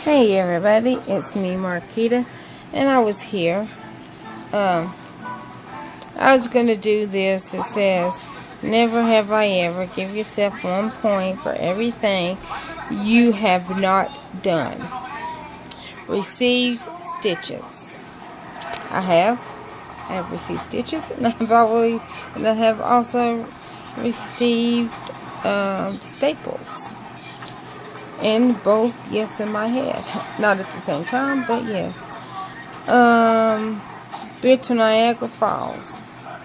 Hey everybody, it's me Marquita, and I was here. I was gonna do this. It says, never have I ever. Give yourself 1 point for everything you have not done. Received stitches. I have received stitches, and I have also received staples. And both, yes, in my head. Not at the same time, but yes. Been to Niagara Falls.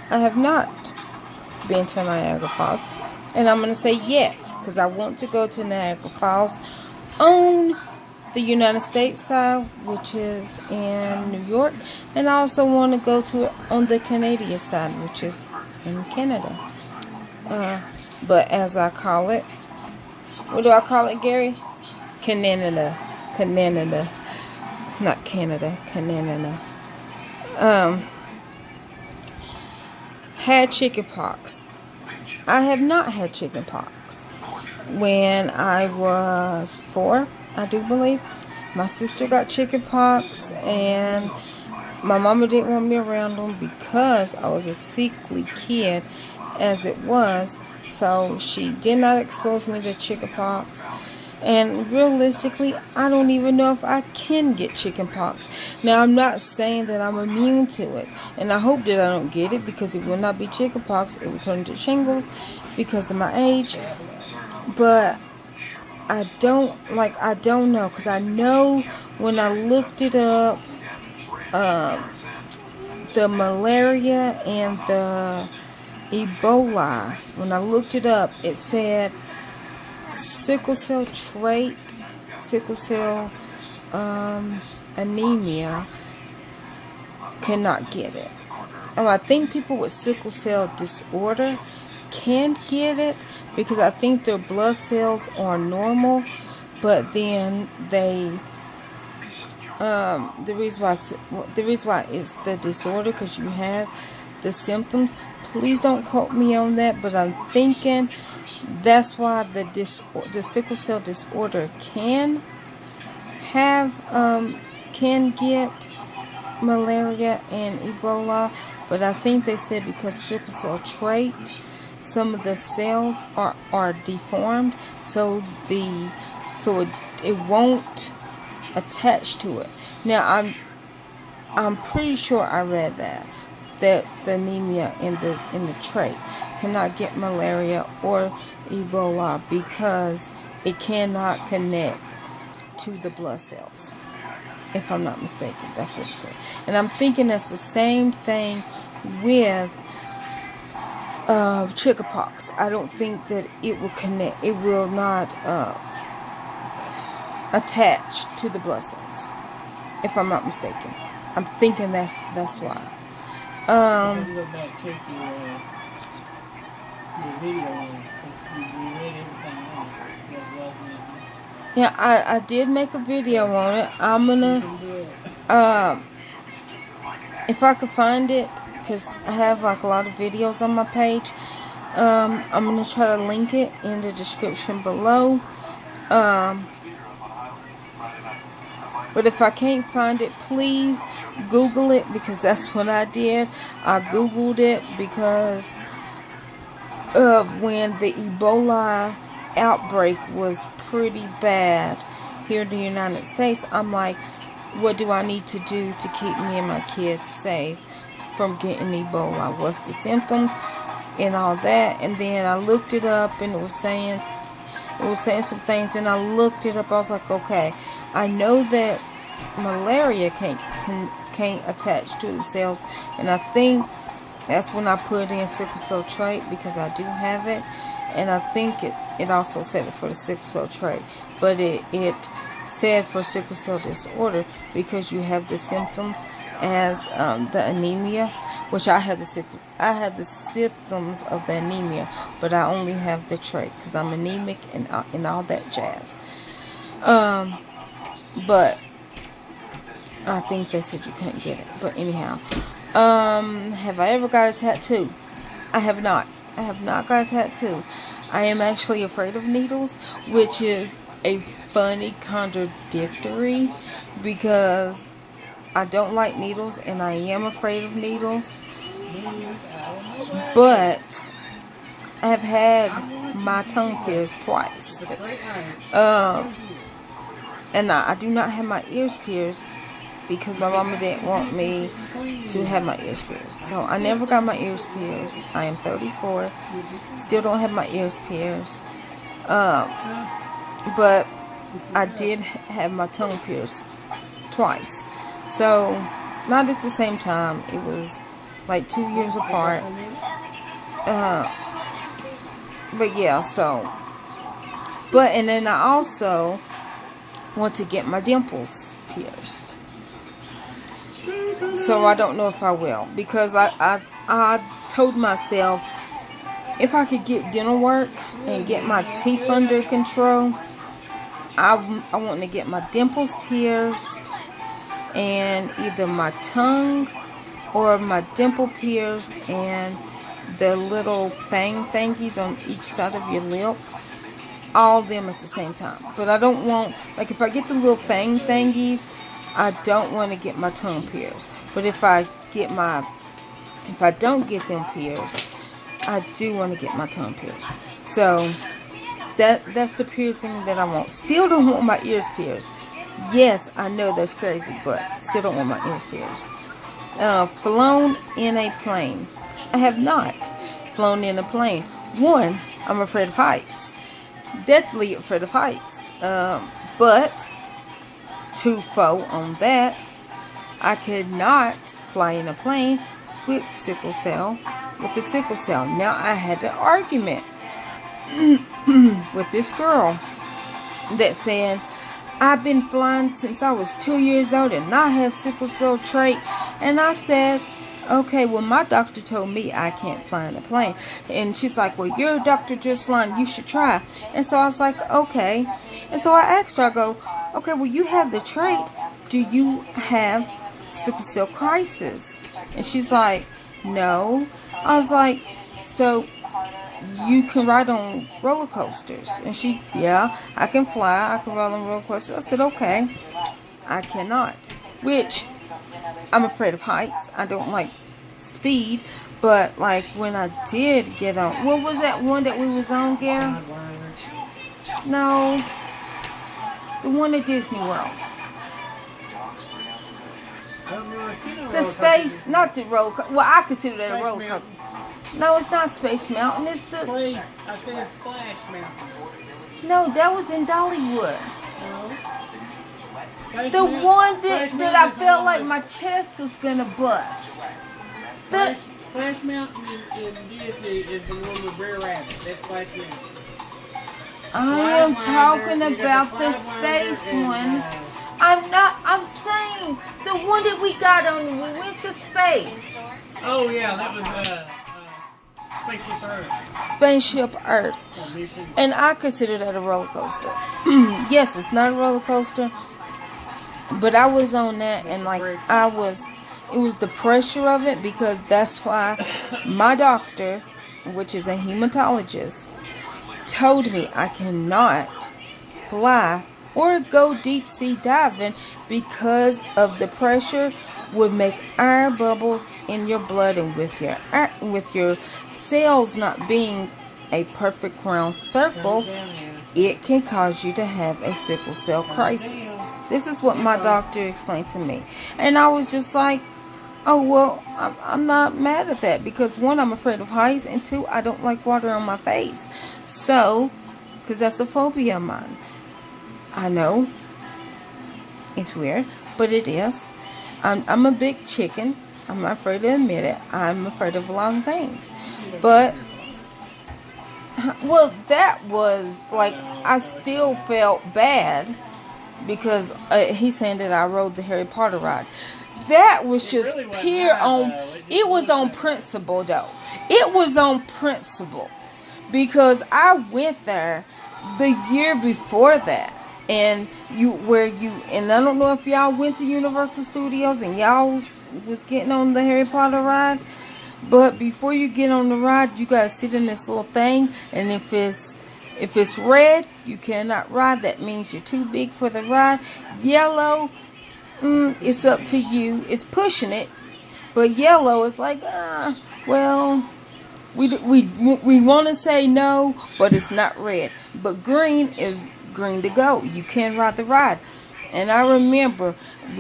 I have not been to Niagara Falls. And I'm going to say yet, because I want to go to Niagara Falls on the United States side, which is in New York. And I also want to go to it on the Canadian side, which is in Canada. But as I call it, what do I call it, Gary? Canada. Not Canada, Canada. Had chickenpox. I have not had chickenpox. When I was 4, I do believe, my sister got chickenpox, and my mama didn't want me around them because I was a sickly kid as it was. So she did not expose me to chickenpox. And realistically, I don't even know if I can get chickenpox. Now, I'm not saying that I'm immune to it. And I hope that I don't get it, because it will not be chickenpox. It will turn into shingles because of my age. But I don't know. Because I know when I looked it up, the malaria and the Ebola, when I looked it up, it said sickle cell trait, sickle cell anemia cannot get it. I think people with sickle cell disorder can get it, because I think their blood cells are normal, but then they the reason why it's the disorder, because you have the symptoms. Please don't quote me on that, but I'm thinking that's why the sickle cell disorder can get malaria and Ebola, but I think they said because sickle cell trait, some of the cells are deformed, so it won't attach to it. Now I'm pretty sure I read that the anemia in the trait cannot get malaria or Ebola because it cannot connect to the blood cells, if I'm not mistaken. That's what it said. And I'm thinking that's the same thing with chickenpox. I don't think that it will connect. It will not attach to the blood cells, if I'm not mistaken. I'm thinking that's why. Go back, check your video on it. You read everything on it. Yeah, I did make a video on it. I'm gonna, if I could find it, because I have like a lot of videos on my page. I'm gonna try to link it in the description below. But if I can't find it, please Google it, because that's what I did. I Googled it because of when the Ebola outbreak was pretty bad here in the United States. I'm like, what do I need to do to keep me and my kids safe from getting Ebola? What's the symptoms and all that? And then I looked it up, and it was saying some things, and I looked it up. I was like, okay, I know that malaria can't attach to the cells, and I think that's when I put in sickle cell trait, because I do have it, and I think it also said it for the sickle cell trait, but it said for sickle cell disorder because you have the symptoms as the anemia, which I had the symptoms of the anemia, but I only have the trait because I'm anemic and all that jazz. But I think they said you couldn't get it. But anyhow, have I ever got a tattoo? I have not. I have not got a tattoo. I am actually afraid of needles, which is a funny contradictory because I don't like needles and I am afraid of needles. But I have had my tongue pierced twice. And I do not have my ears pierced because my mama didn't want me to have my ears pierced. So I never got my ears pierced. I am 34. Still don't have my ears pierced. But I did have my tongue pierced twice. So not at the same time. It was like 2 years apart. But yeah, so. But, and then I also want to get my dimples pierced. So I don't know if I will. Because I told myself, if I could get dental work and get my teeth under control, I want to get my dimples pierced and either my tongue or my dimple pierced and the little fang thingies on each side of your lip. All of them at the same time. But I don't want, like if I get the little fang thingies, I don't want to get my tongue pierced. But if I don't get them pierced, I do want to get my tongue pierced. So that's the piercing that I want. Still don't want my ears pierced. Yes, I know that's crazy, but still don't want my ears pierced. Flown in a plane. I have not flown in a plane. One, I'm afraid of heights. Deathly afraid of heights. But twofold on that, I could not fly in a plane with sickle cell. With the sickle cell. Now I had an argument with this girl that said, I've been flying since I was 2 years old and I have sickle cell trait. And I said, okay, well my doctor told me I can't fly in a plane. And she's like, well your doctor just flying, you should try. And so I was like, okay. And so I asked her, I go, okay, well you have the trait. Do you have sickle cell crisis? And she's like, no. I was like, so you can ride on roller coasters? And she, yeah, I can fly, I can ride on roller coasters. I said, okay, I cannot. Which, I'm afraid of heights. I don't like speed. But, like, when I did get on, what was that one that we was on, Gary? No. The one at Disney World. The space, not the roller coaster. Well, I consider that a roller coaster. No, it's not Space Mountain. It's the... I think it's Splash Mountain. No, that was in Dollywood. The one that I felt like my chest was going to bust. Splash Mountain in Disney is the one with Brer Rabbit. That's Splash Mountain. I am talking about the space one. I'm saying the one that we got on when we went to space. Oh yeah, that was Spaceship Earth. Spaceship Earth. And I consider that a roller coaster. Yes, it's not a roller coaster. But I was on that and like it was the pressure of it, because that's why my doctor, which is a hematologist, told me I cannot fly or go deep sea diving because of the pressure would make air bubbles in your blood, and with your cells not being a perfect round circle, it can cause you to have a sickle cell crisis. This is what my doctor explained to me. And I was just like, oh, well, I'm not mad at that. Because one, I'm afraid of heights. And two, I don't like water on my face. So, because that's a phobia of mine. I know. It's weird. But it is. I'm a big chicken. I'm not afraid to admit it. I'm afraid of a lot of things. But, well, that was, like, I still felt bad. Because he's saying that I rode the Harry Potter ride. That was just pure on... It was on principle, though. It was on principle. Because I went there the year before that. And and I don't know if y'all went to Universal Studios and y'all was getting on the Harry Potter ride. But before you get on the ride, you gotta sit in this little thing. And if it's If it's red, you cannot ride. That means you're too big for the ride. Yellow, it's up to you. It's pushing it. But yellow is like, well, we want to say no, but it's not red. But green is green to go. You can ride the ride. And I remember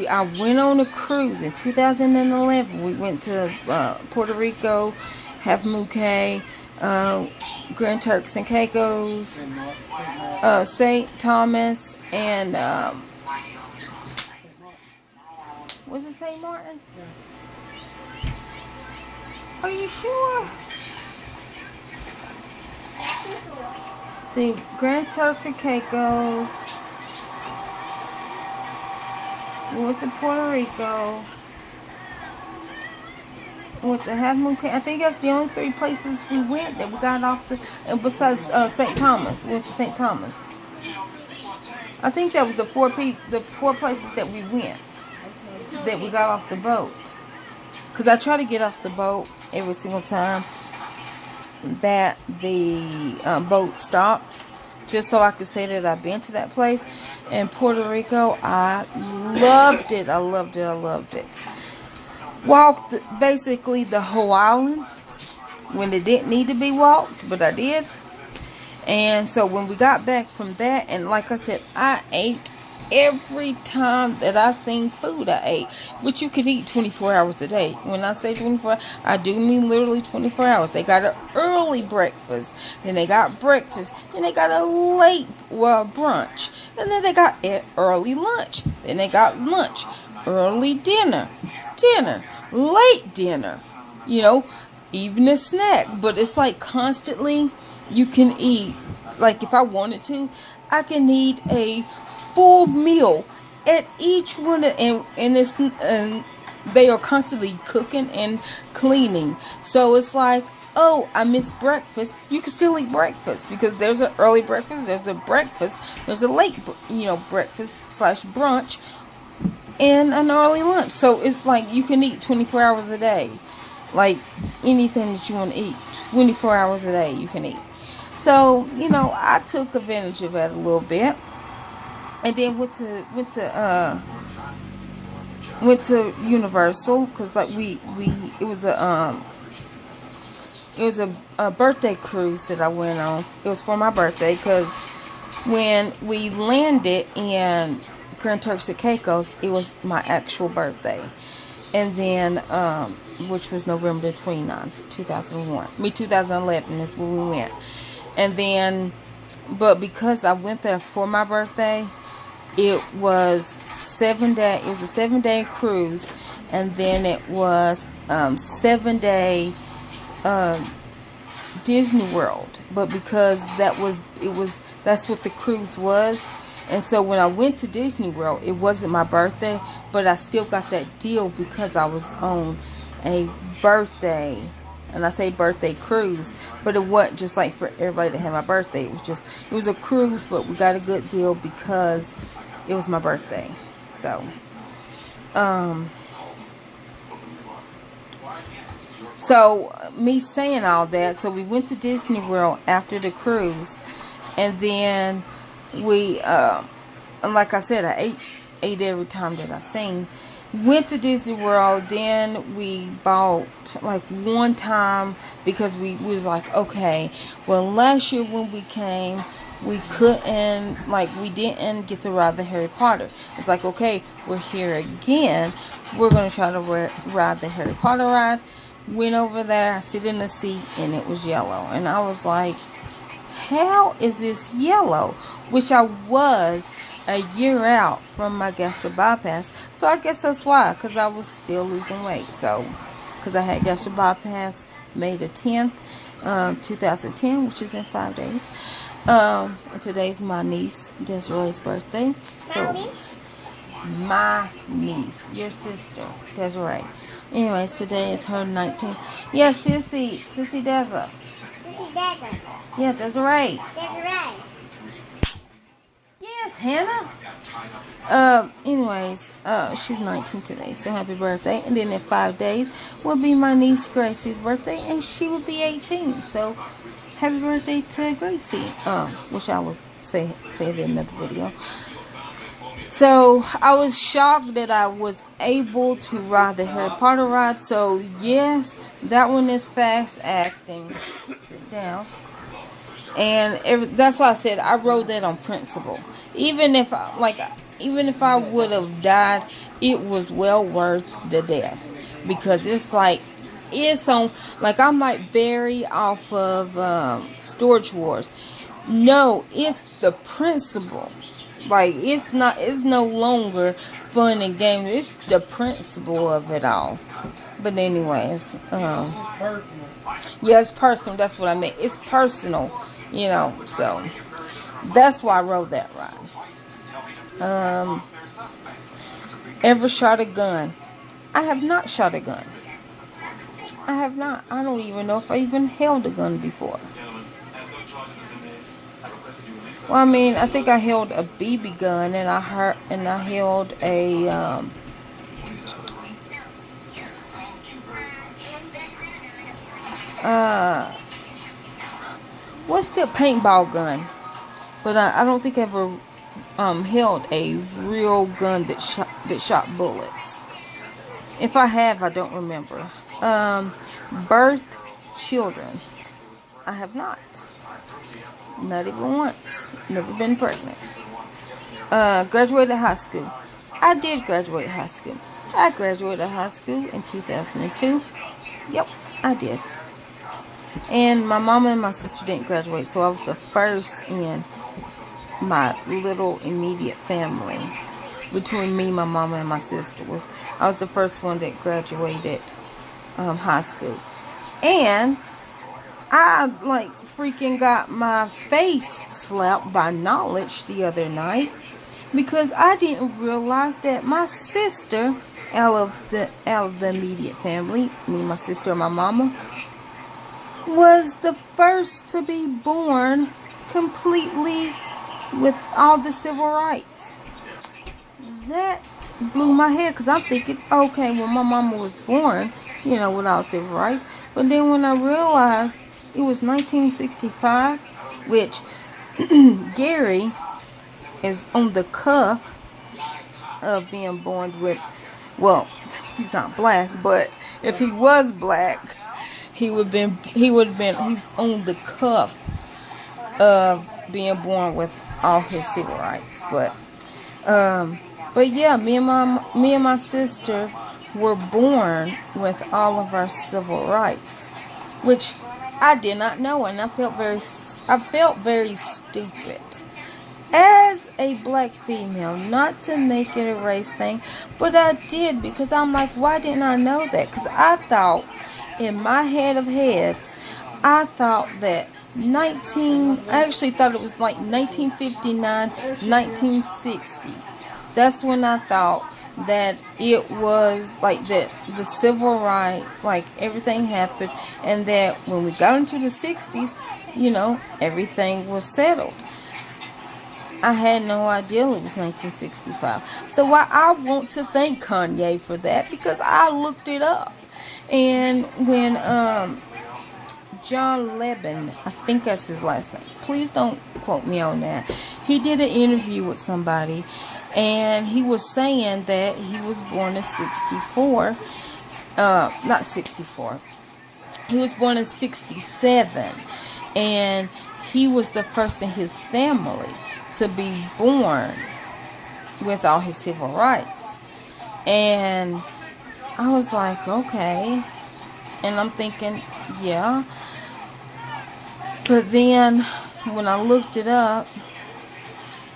I went on a cruise in 2011. We went to Puerto Rico, Half Moon Cay, Grand Turks and Caicos, St. Thomas, and was it St. Martin? Are you sure? See, Grand Turks and Caicos. We went to Puerto Rico. We went to Half Moon Cay. I think that's the only 3 places we went that we got off the. And besides St. Thomas, we went to St. Thomas. I think that was the 4 places that we went that we got off the boat. Cause I try to get off the boat every single time that the boat stopped, just so I could say that I've been to that place. In Puerto Rico, I loved it. I loved it. I loved it. Walked basically the whole island when it didn't need to be walked, but I did. And so when we got back from that, and like I said, I ate every time that I seen food. I ate, which you could eat 24 hours a day. When I say 24, I do mean literally 24 hours. They got an early breakfast, then they got breakfast, then they got a late brunch, and then they got an early lunch, then they got lunch, early dinner, late dinner, you know, even a snack. But it's like constantly you can eat. Like if I wanted to, I can eat a full meal at each one, and it's they are constantly cooking and cleaning. So it's like, oh, I missed breakfast. You can still eat breakfast because there's an early breakfast, there's a breakfast, there's a late, breakfast / brunch, and an early lunch. So it's like you can eat 24 hours a day, like anything that you want to eat. 24 hours a day you can eat. So I took advantage of that a little bit. And then went to Universal, because like it was a birthday cruise that I went on. It was for my birthday, because when we landed in Grand Turks and Caicos, it was my actual birthday. And then which was November 29th, 2011 is when we went. And then, but because I went there for my birthday, it was 7 day. It was a 7-day cruise, and then it was 7-day Disney World. But because that's what the cruise was, and so when I went to Disney World, it wasn't my birthday, but I still got that deal because I was on a birthday. And I say birthday cruise, but it wasn't just like for everybody to have my birthday. It was a cruise, but we got a good deal because it was my birthday. So, me saying all that, so we went to Disney World after the cruise, and then we, like I said, I ate every time that I seen. Went to Disney World, then we bought like one time, because we was like, okay, well, last year when we came, we couldn't, we didn't get to ride the Harry Potter. It's like, okay, we're here again, we're going to try to ride the Harry Potter ride. Went over there, I sit in the seat, and it was yellow. And I was like, how is this yellow? Which I was a year out from my gastric bypass. So I guess that's why, because I was still losing weight. So, because I had gastric bypass May the 10th, 2010, which is in 5 days. And today's my niece Desiree's birthday. So, my niece, your sister, Desiree. Anyways, today is her 19th. Yeah, Sissy Deza. Sissy Deza. Yeah, Desiree. Desiree. Yes, Hannah. Anyways, she's 19 today, so happy birthday. And then in 5 days will be my niece Gracie's birthday, and she will be 18. So happy birthday to Gracie. Which I will say it in another video. So I was shocked that I was able to ride the Harry Potter ride. So yes, that one is fast acting. Sit down. And that's why I said I rode that on principle. Even if I would have died, it was well worth the death, because it's like on, like I'm like Barry off of Storage Wars. No, it's the principle. Like it's no longer fun and games. It's the principle of it all. But anyways, Personal. yeah, it's personal. That's what I meant. It's personal, so that's why I rode that ride. Ever shot a gun? I have not shot a gun. I have not. I don't even know if I even held a gun before. Well, I mean, I think I held a BB gun, and I held a what's the paintball gun? But I don't think I ever held a real gun that shot bullets. If I have, I don't remember. Birth children. I have not. Not even once. Never been pregnant. Graduated high school. I did graduate high school. I graduated high school in 2002. Yep, I did. And my mama and my sister didn't graduate, so I was the first in my little immediate family. Between me, my mama, and my sister, I was the first one that graduated high school. And I freaking got my face slapped by knowledge the other night, because I didn't realize that my sister, out of the immediate family, me, my sister, and my mama, was the first to be born completely with all the civil rights. That blew my head, because I'm thinking, okay, well, my mama was born, without civil rights. But then when I realized it was 1965, which Gary is on the cuff of being born with, well, he's not black, but if he was black, he's on the cuff of being born with all his civil rights. But yeah, me and my sister were born with all of our civil rights, which I did not know, and I felt very stupid as a black female. Not to make it a race thing, but I did, because I'm like, why didn't I know that? Because I thought, in my head of heads, I thought that I actually thought it was like 1959, 1960. That's when I thought that it was like that the civil rights, like everything happened, and that when we got into the 60s, everything was settled. I had no idea it was 1965. So I want to thank Kanye for that, because I looked it up. And when John Levin, I think that's his last name, please don't quote me on that, he did an interview with somebody, and he was saying that he was born in 64, not 64, he was born in 67, and he was the first in his family to be born with all his civil rights. And I was like, okay. And I'm thinking, yeah. But then when I looked it up,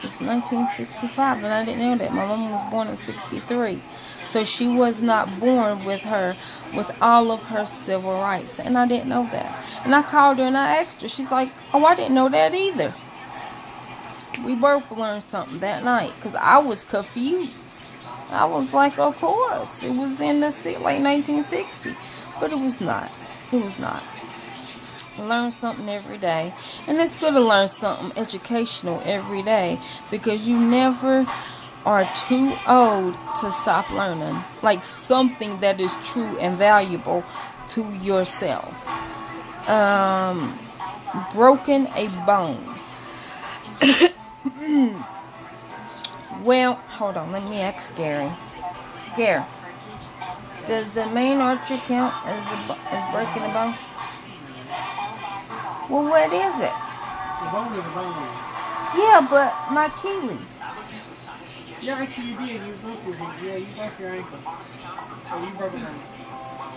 it's 1965, and I didn't know that. My mom was born in 63. So she was not born with all of her civil rights. And I didn't know that. And I called her and I asked her. She's like, oh, I didn't know that either. We both learned something that night, because I was confused. I was like, of course, it was in the like 1960, but it was not. It was not. Learn something every day, and it's good to learn something educational every day, because you never are too old to stop learning, like something that is true and valuable to yourself. broken a bone. Well, hold on. Let me ask Gary. Gary, does the main artery count as breaking a bone? Well, what is it? The bone is a bone. Yeah, but my Achilles. Yeah, actually you did. You broke your ankle. Oh, you broke an ankle.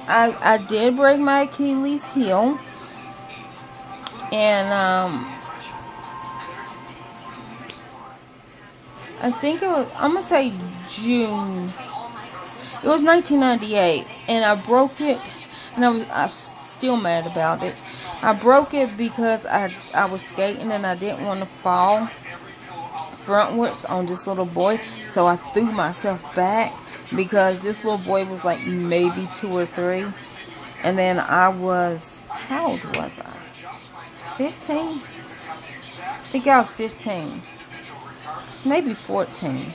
I did break my Achilles heel. And I think it was, I'm going to say June. It was 1998, and I broke it, and I'm still mad about it. I broke it because I was skating and I didn't want to fall frontwards on this little boy, so I threw myself back because this little boy was like maybe 2 or 3, and then I was, how old was I? 15? I think I was 15, maybe 14.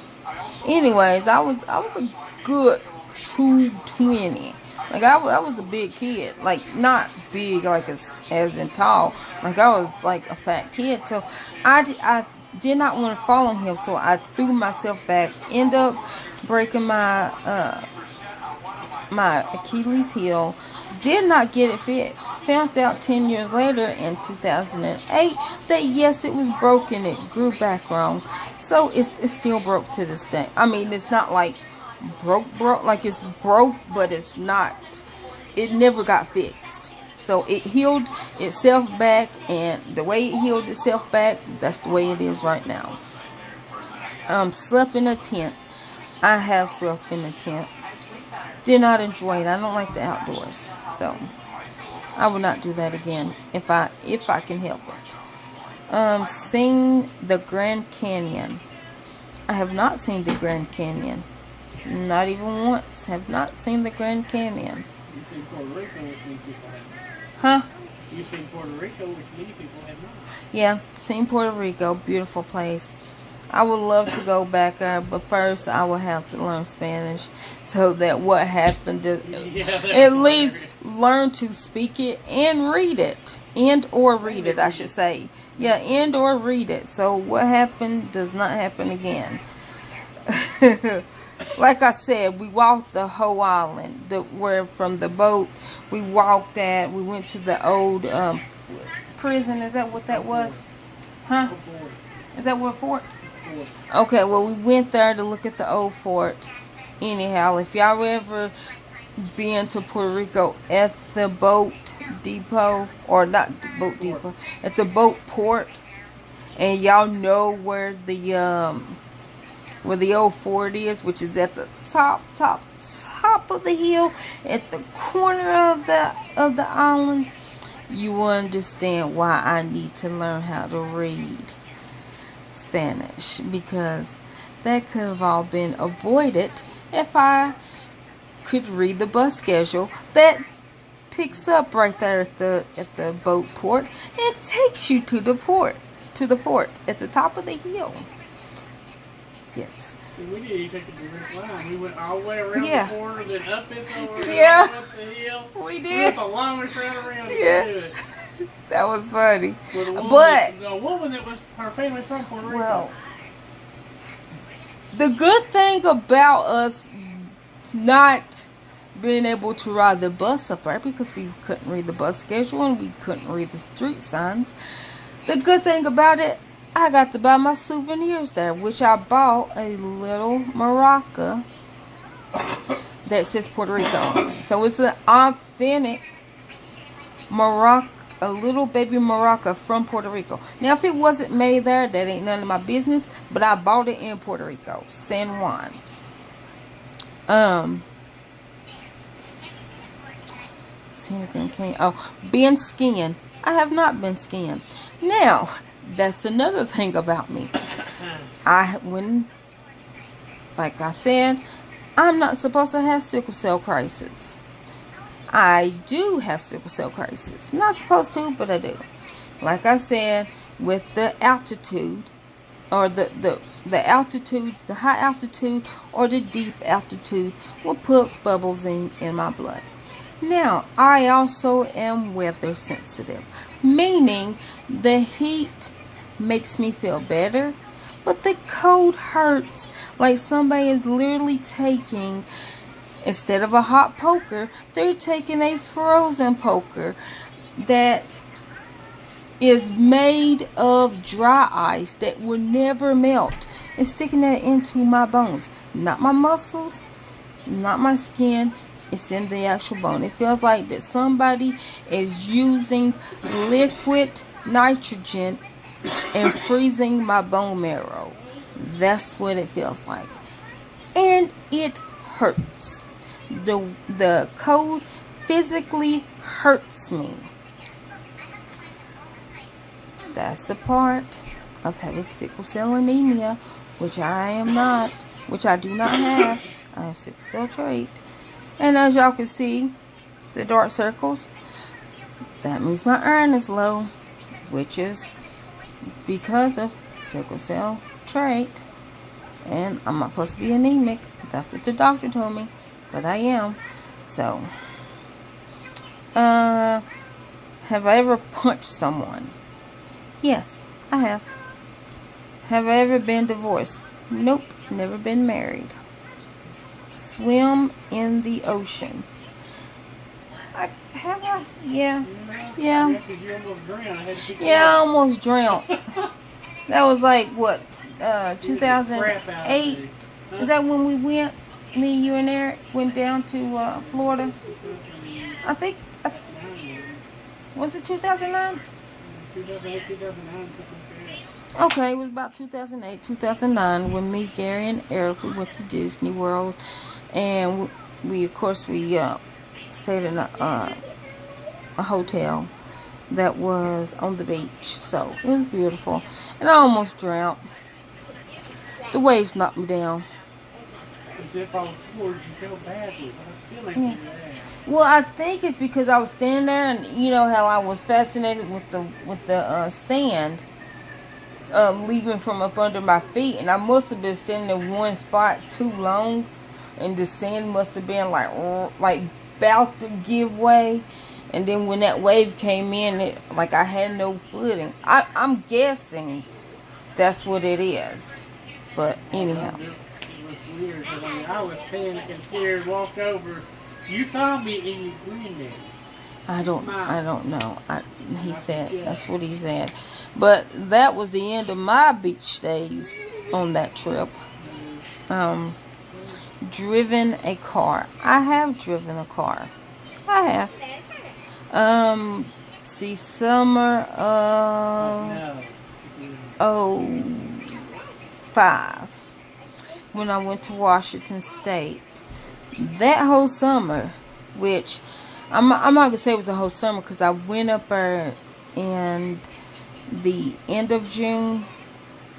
Anyways, I was a good 220. Like I was a big kid, like not big like as in tall. Like I was like a fat kid, so I did not want to fall on him, so I threw myself back. End up breaking my my Achilles heel. Did not get it fixed. Found out 10 years later in 2008 that yes, it was broken. It grew back wrong, so it's still broke to this day. I mean, it's not like broke like it's broke, but it's not. It never got fixed. So it healed itself back, and the way it healed itself back, that's the way it is right now. Slept in a tent. I have slept in a tent. Did not enjoy it. I don't like the outdoors, so I will not do that again if I can help it. Seen the Grand Canyon. I have not seen the Grand Canyon. Not even once. Have not seen the Grand Canyon. You seen Puerto Rico, which many people have not. Huh? You seen Puerto Rico, which many people have not. Yeah, seen Puerto Rico. Beautiful place. I would love to go back there, but first I will have to learn Spanish so that what happened to at least learn to speak it and read it. Or read it, I should say. Yeah, or read it. So what happened does not happen again. Like I said, we walked the whole island. Where from the boat we walked at, we went to the old prison. Is that what that was? Huh? Is that what fort? Okay, well, we went there to look at the old fort. Anyhow, if y'all ever been to Puerto Rico at the boat depot, or not the boat depot, at the boat port, and y'all know where the old fort is, which is at the top of the hill, at the corner of the island, you will understand why I need to learn how to read Spanish, because that could have all been avoided if I could read the bus schedule that picks up right there at the boat port and takes you to the fort at the top of the hill. Yes. We did. You took a direct line. We went all the way around the corner, then up this over, yeah, up the hill. We did. We went the longest round around to do it. That was funny. But the woman that was her family from Puerto Rico. Well, the good thing about us not being able to ride the bus up there, because we couldn't read the bus schedule and we couldn't read the street signs. The good thing about it, I got to buy my souvenirs there, which I bought a little maraca that says Puerto Rico on it. So it's an authentic maraca, a little baby maraca from Puerto Rico. Now, if it wasn't made there, that ain't none of my business, but I bought it in Puerto Rico, San Juan. Been skiing. I have not been skiing. Now, that's another thing about me. Like I said, I'm not supposed to have sickle cell crisis. I do have sickle cell crisis. Not supposed to, but I do. Like I said, with the altitude, or the altitude, the high altitude or the deep altitude will put bubbles in my blood. Now, I also am weather sensitive, meaning the heat makes me feel better, but the cold hurts. Like somebody is literally taking, instead of a hot poker, they're taking a frozen poker that is made of dry ice that will never melt and sticking that into my bones. Not my muscles, not my skin. It's in the actual bone. It feels like that somebody is using liquid nitrogen and freezing my bone marrow. That's what it feels like. And it hurts. The cold physically hurts me. That's a part of having sickle cell anemia, which I am not, which I do not have. I have sickle cell trait. And as y'all can see, the dark circles, that means my iron is low, which is because of sickle cell trait. And I'm not supposed to be anemic. That's what the doctor told me, but I am. So, have I ever punched someone? Yes, I have. Have I ever been divorced? Nope, never been married. Swim in the ocean. Have I? Yeah. Yeah. Yeah, I almost drowned. That was like, what, 2008? Is that when we went, me, you, and Eric went down to Florida? I think, was it 2009? 2008, 2009. Okay, it was about 2008, 2009 when me, Gary, and Eric, we went to Disney World, and we of course, stayed in a hotel that was on the beach, so it was beautiful, and I almost drowned. The waves knocked me down. As if I was bored, you felt badly, but I still ain't that. Well, I think it's because I was standing there, and you know how I was fascinated with the sand leaving from up under my feet, and I must have been standing in one spot too long, and the sand must have been like about to give way, and then when that wave came in, it like I had no footing. I'm guessing that's what it is, but anyhow. It was weird because I was panicking, scared, walked over. You saw me and you grinned at me. I don't know. He said, that's what he said. But that was the end of my beach days on that trip. Driven a car. I have driven a car. I have. See, summer of 2005 when I went to Washington State. That whole summer, which I'm not going to say it was the whole summer because I went up there in the end of June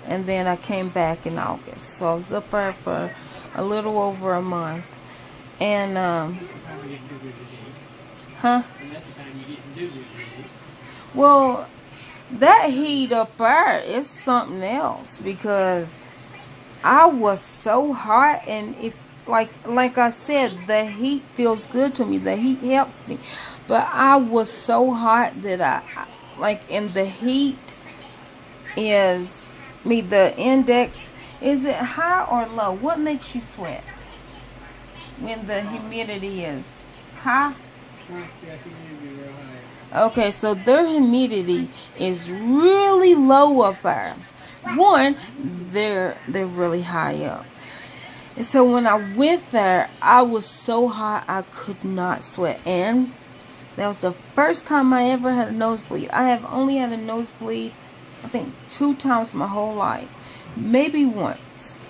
and then I came back in August. So I was up there for a little over a month. And, well, that heat up there is something else because I was so hot, and if like I said, the heat feels good to me. The heat helps me. But I was so hot that and the heat is, the index, is it high or low? What makes you sweat? When the humidity is high? Okay, so their humidity is really low up there. One, they're really high up. And so when I went there, I was so hot I could not sweat. And that was the first time I ever had a nosebleed. I have only had a nosebleed, I think, 2 times my whole life. Maybe once.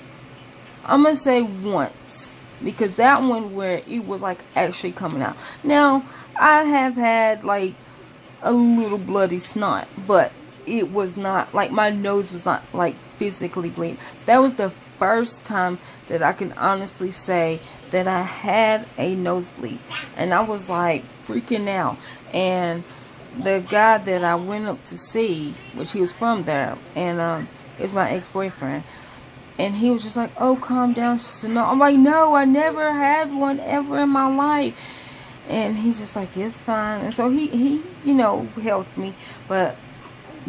I'm going to say once. Because that one where it was like actually coming out. Now, I have had like a little bloody snot. But it was not, like my nose was not like physically bleeding. That was the first time that I can honestly say that I had a nosebleed, and I was like freaking out. And the guy that I went up to see, which he was from there, and is my ex-boyfriend, and he was just like, "Oh, calm down, sister." No, I'm like, "No, I never had one ever in my life." And he's just like, it's fine. And so he you know, helped me. But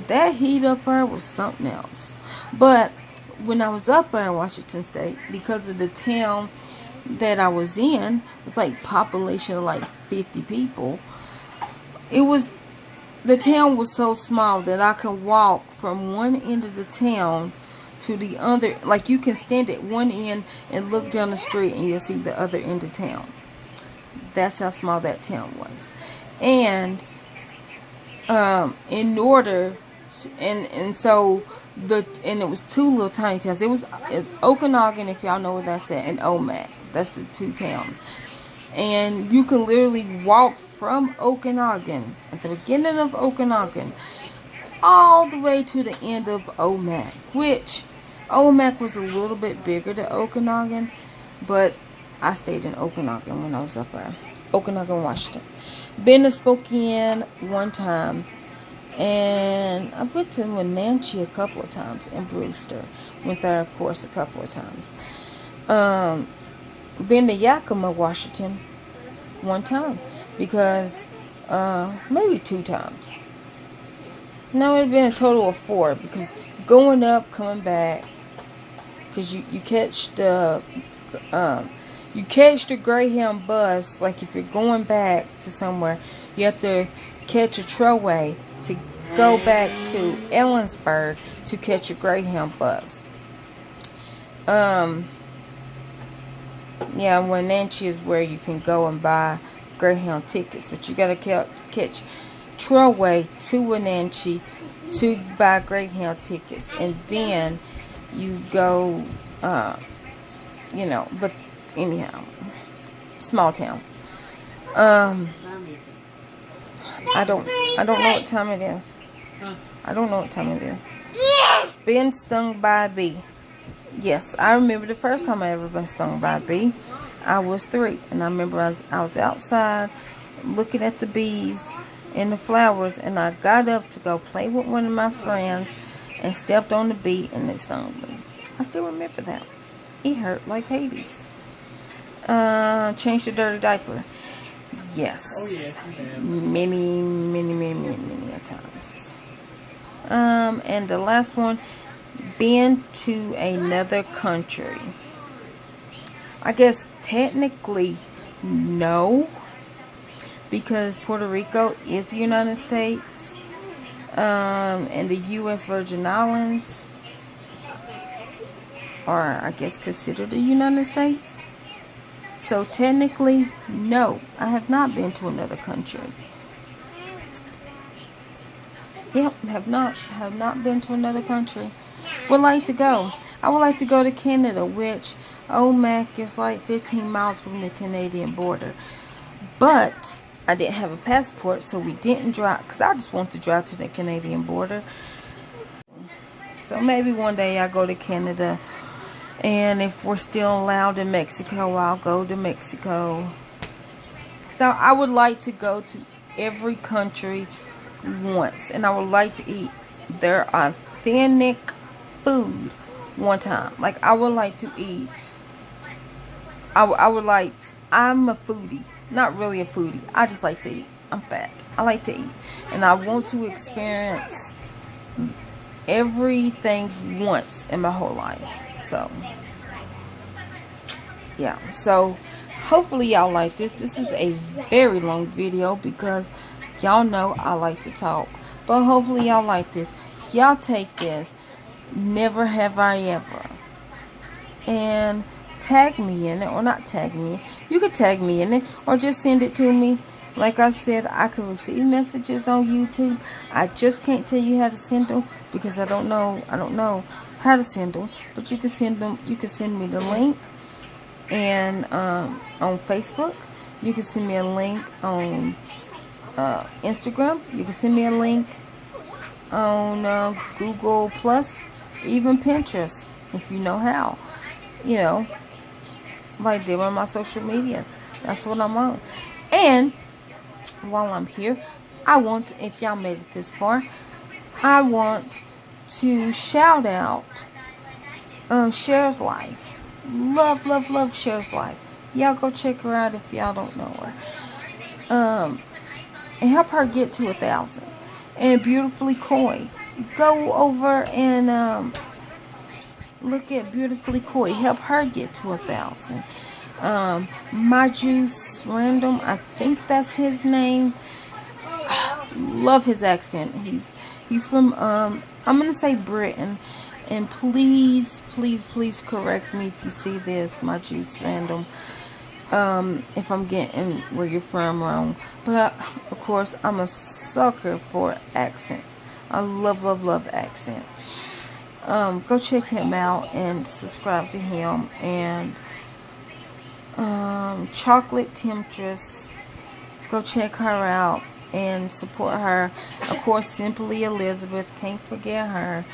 that heat up there was something else. But when I was up there in Washington State, because of the town that I was in, it's like population of like 50 people. The town was so small that I could walk from one end of the town to the other. Like, you can stand at one end and look down the street and you'll see the other end of town. That's how small that town was. And in order to, and so it was two little tiny towns. It's Okanogan, if y'all know where that's at, and Omak. That's the two towns. And you could literally walk from Okanogan, at the beginning of Okanogan, all the way to the end of Omak. Which Omak was a little bit bigger than Okanogan, but I stayed in Okanogan when I was up there. Okanogan, Washington. Been to Spokane one time. And I went to Wenatchee a couple of times, and Brewster. Went there, of course, a couple of times. Been to Yakima, Washington one time. Because, maybe 2 times. No, it had been a total of 4. Because going up, coming back. Because you catch the Greyhound bus. Like, if you're going back to somewhere, you have to catch a trailway to go back to Ellensburg to catch a Greyhound bus. Yeah, Wenatchee is where you can go and buy Greyhound tickets, but you gotta catch trailway to Wenatchee to buy Greyhound tickets, and then you go, you know. But anyhow, small town. I don't know what time it is. I don't know what time it is. Been stung by a bee. Yes, I remember the first time I ever been stung by a bee. I was 3, and I remember I was outside looking at the bees and the flowers, and I got up to go play with one of my friends and stepped on the bee, and it stung me. I still remember that. It hurt like Hades. Changed the dirty diaper. Yes. Oh, yes, you have. Many a times. And the last one, been to another country. I guess technically no, because Puerto Rico is the United States, and the U.S. Virgin Islands are, I guess, considered the United States. So technically, no, I have not been to another country. Yep, have not been to another country. Would like to go. I would like to go to Canada, which Omak is like 15 miles from the Canadian border. But I didn't have a passport, so we didn't drive, because I just want to drive to the Canadian border. So maybe one day I'll go to Canada. And if we're still allowed in Mexico, I'll go to Mexico. So I would like to go to every country once. And I would like to eat their authentic food one time. Like, I would like to eat. I'm a foodie. Not really a foodie. I just like to eat. I'm fat. I like to eat. And I want to experience everything once in my whole life. So, yeah. So, hopefully y'all like this. This is a very long video because y'all know I like to talk. But hopefully y'all like this. Y'all take this. Never have I ever. And tag me in it. Or not tag me. You could tag me in it. Or just send it to me. Like I said, I can receive messages on YouTube. I just can't tell you how to send them because I don't know how to send them. But you can send them. You can send me the link, and on Facebook, you can send me a link on Instagram. You can send me a link on Google Plus, even Pinterest, if you know how. You know, like they're on my social medias. That's what I'm on. And while I'm here, I want, if y'all made it this far, I want to shout out Cher's Life. Love Cher's Life. Y'all go check her out if y'all don't know her. and help her get to 1,000. And Beautifully Coy, go over and look at Beautifully Coy, help her get to 1,000. My Juice Random, I think that's his name. Love his accent. He's from I'm gonna say Britain. And please correct me if you see this, My Juice Random, if I'm getting where you're from wrong. But of course, I'm a sucker for accents. I love accents. Go check him out and subscribe to him. And Chocolate Temptress, go check her out and support her. Of course, Simply Elizabeth, can't forget her.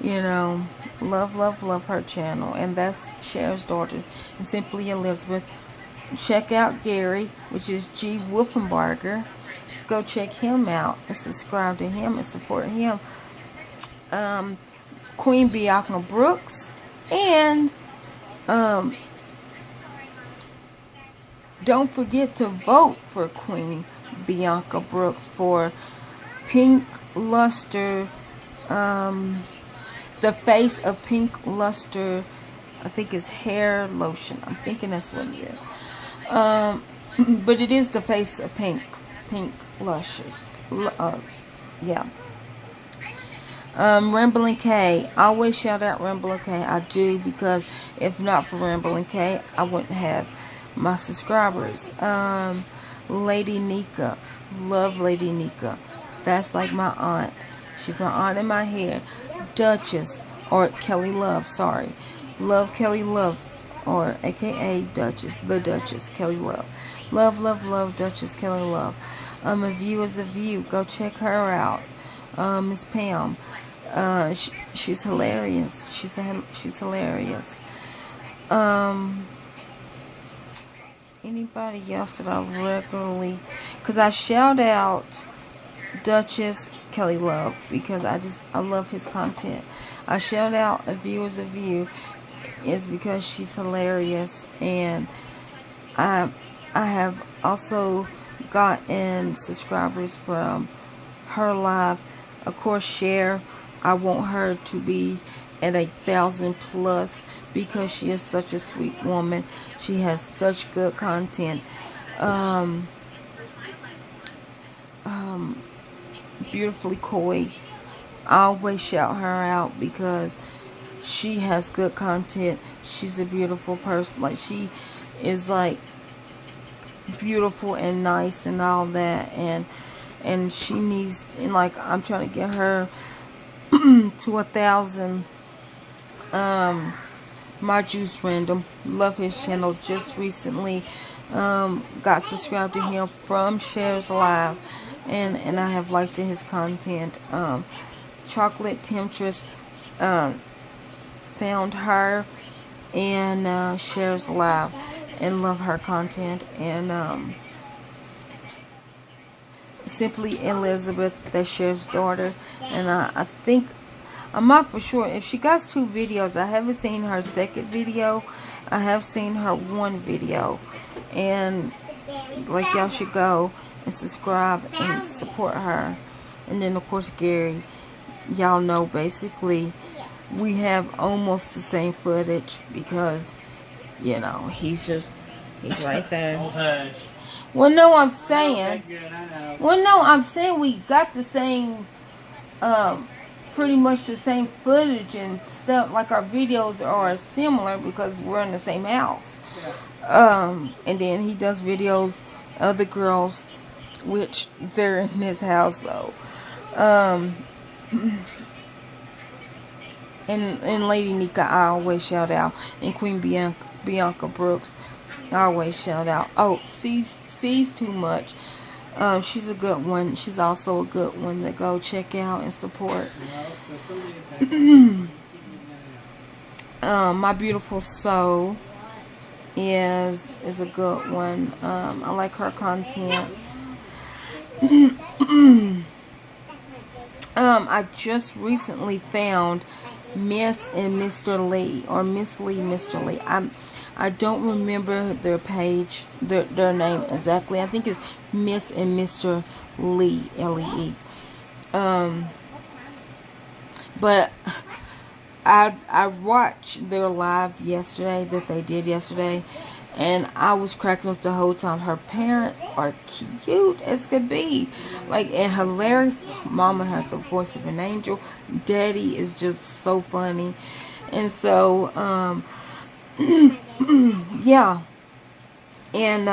You know, love her channel. And that's Cher's daughter, and Simply Elizabeth. Check out Gary, which is G. Wolfenbarger. Go check him out and subscribe to him and support him. Queen Bianca Brooks. And don't forget to vote for Queen Bianca Brooks for Pink Luster, the face of Pink Luster, I think it's hair lotion. I'm thinking that's what it is. But it is the face of Pink Luscious. Yeah. Rambling K. I always shout out Rambling K. I do, because if not for Rambling K, I wouldn't have my subscribers. Lady Nika. Love Lady Nika. That's like my aunt. She's my aunt in my head. Duchess, or Kelly Love, sorry. Love Kelly Love, or aka Duchess, the Duchess, Kelly Love. Love Duchess Kelly Love. A View is a View. Go check her out. Miss Pam. She's hilarious. She's hilarious. Anybody else that I regularly, because I shout out Duchess Kelly Love because I love his content. I shout out A View is a View is because she's hilarious, and I have also gotten subscribers from her live. Of course, Cher, I want her to be at 1,000+ because she is such a sweet woman. She has such good content. Beautifully Coy, I always shout her out because she has good content. She's a beautiful person. Like, she is like beautiful and nice and all that, and she needs, and like, I'm trying to get her to 1,000. My Juice Random, love his channel. Just recently got subscribed to him from Cher's Live, and I have liked his content. Chocolate Temptress, found her in Cher's Live and love her content. And Simply Elizabeth, that's Cher's daughter, and I think, I'm not for sure if she got 2 videos. I haven't seen her second video. I have seen her one video, and like, y'all should go and subscribe and support her. And then of course Gary, y'all know, basically we have almost the same footage because, you know, he's right there. Well, no, I'm saying we got the same, pretty much the same footage and stuff. Like, our videos are similar because we're in the same house. And then he does videos of the girls, which they're in his house though. And Lady Nika, I always shout out. And Queen Bianca Brooks, I always shout out. Oh, Sees Too Much. She's a good one. She's also a good one to go check out and support. My Beautiful Soul is a good one. I like her content. I just recently found Miss and Mr. Lee, or Miss Lee, Mr. Lee. I don't remember their page, their name exactly. I think it's Miss and Mr. Lee, Lee. But I watched their live yesterday that they did yesterday, and I was cracking up the whole time. Her parents are cute as could be, like, and hilarious. Mama has the voice of an angel. Daddy is just so funny, and so yeah, and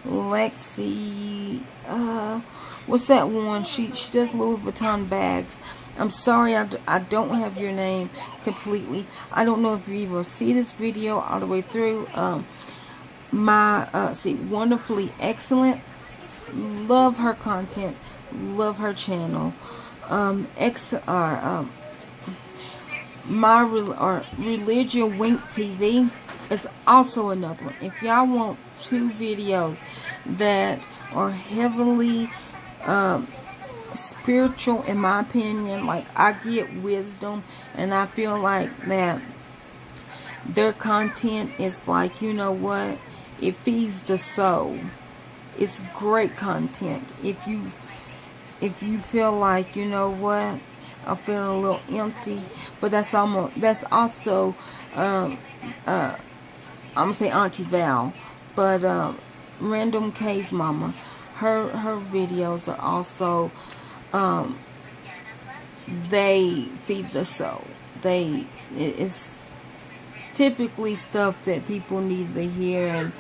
Lexi, what's that one? She does Louis Vuitton bags. I'm sorry, I don't have your name completely. I don't know if you even see this video all the way through. Wonderfully Excellent. Love her content. Love her channel. Religion Wink TV is also another one. If y'all want two videos that are heavily spiritual, in my opinion, like, I get wisdom, and I feel like that their content is like, you know what, it feeds the soul. It's great content. If you feel like, you know what, I'm feeling a little empty, but that's also I'm gonna say Auntie Val, but Random K's mama, her videos are also they feed the soul. It's typically stuff that people need to hear, and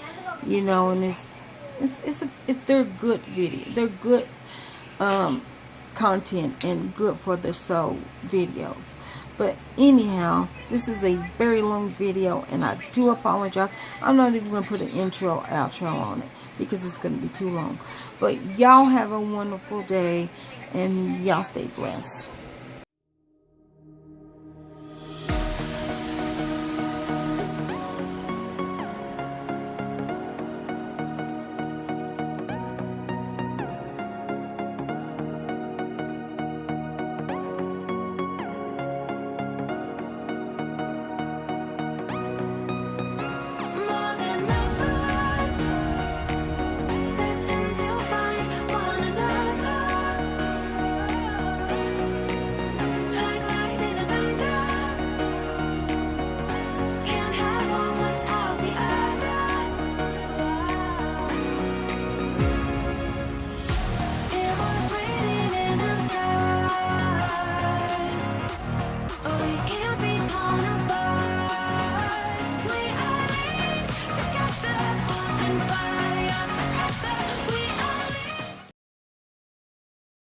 you know, and they're good videos. They're good content and good for the soul videos. But anyhow, this is a very long video, and I do apologize. I'm not even going to put an intro, outro on it, because it's going to be too long. But y'all have a wonderful day, and y'all stay blessed.